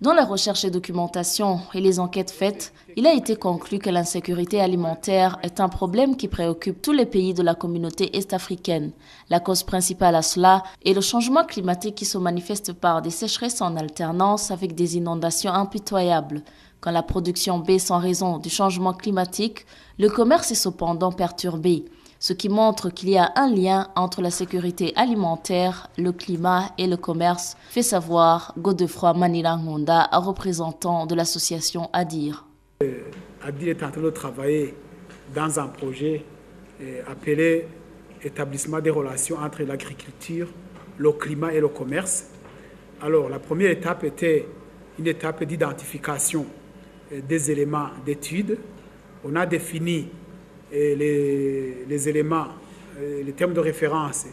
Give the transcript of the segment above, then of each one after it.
Dans la recherche et documentation et les enquêtes faites, il a été conclu que l'insécurité alimentaire est un problème qui préoccupe tous les pays de la communauté est-africaine. La cause principale à cela est le changement climatique qui se manifeste par des sécheresses en alternance avec des inondations impitoyables. Quand la production baisse en raison du changement climatique, le commerce est cependant perturbé, ce qui montre qu'il y a un lien entre la sécurité alimentaire, le climat et le commerce, fait savoir Godefroy Manila-Ngonda, représentant de l'association ADIR. ADIR est en train de travailler dans un projet appelé Établissement des relations entre l'agriculture, le climat et le commerce. Alors, la première étape était une étape d'identification des éléments d'étude. On a défini les éléments, les termes de référence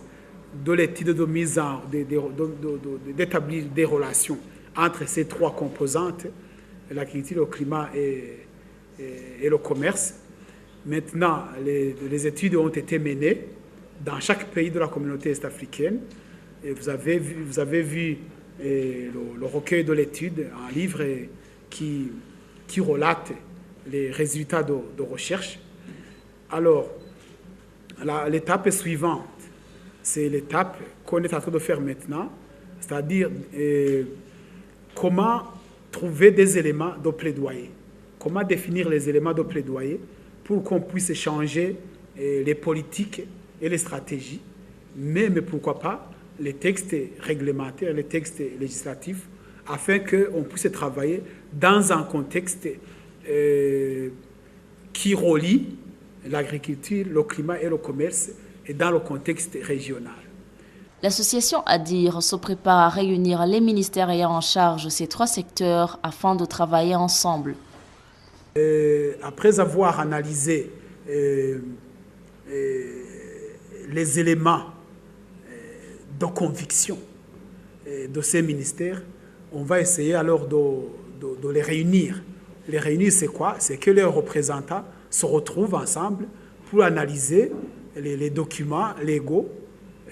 de l'étude de mise en d'établir des relations entre ces trois composantes, l'agriculture, le climat et le commerce. Maintenant, les études ont été menées dans chaque pays de la communauté est-africaine. Vous avez vu le recueil de l'étude, un livre qui relate les résultats de recherche. Alors, l'étape suivante, c'est l'étape qu'on est en train de faire maintenant, c'est-à-dire comment trouver des éléments de plaidoyer, comment définir les éléments de plaidoyer pour qu'on puisse changer les politiques et les stratégies, mais pourquoi pas les textes réglementaires, les textes législatifs, afin qu'on puisse travailler dans un contexte qui relie l'agriculture, le climat et le commerce, et dans le contexte régional. L'association ADIR se prépare à réunir les ministères ayant en charge ces trois secteurs afin de travailler ensemble. Après avoir analysé les éléments de conviction de ces ministères, on va essayer alors de les réunir. Les réunir, c'est quoi? C'est que les représentants se retrouvent ensemble pour analyser les documents légaux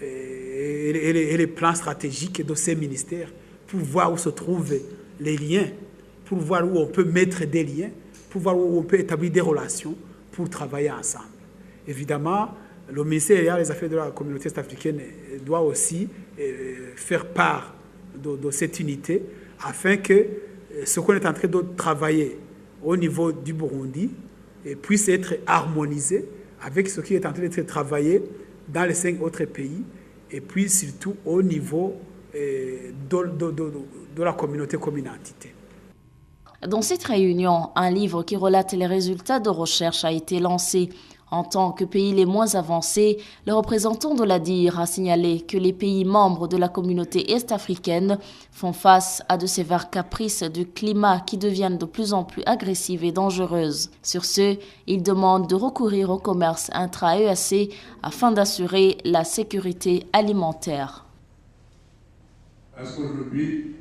et les plans stratégiques de ces ministères, pour voir où se trouvent les liens, pour voir où on peut mettre des liens, pour voir où on peut établir des relations pour travailler ensemble. Évidemment, le ministère des Affaires de la communauté est-africaine doit aussi faire part de cette unité afin que ce qu'on est en train de travailler au niveau du Burundi puisse être harmonisé avec ce qui est en train d'être travaillé dans les 5 autres pays et puis surtout au niveau de la communauté. Dans cette réunion, un livre qui relate les résultats de recherche a été lancé. En tant que pays les moins avancés, le représentant de l'ADIR a signalé que les pays membres de la communauté est-africaine font face à de sévères caprices du climat qui deviennent de plus en plus agressives et dangereuses. Sur ce, il demande de recourir au commerce intra-EAC afin d'assurer la sécurité alimentaire. Est-ce qu'aujourd'hui,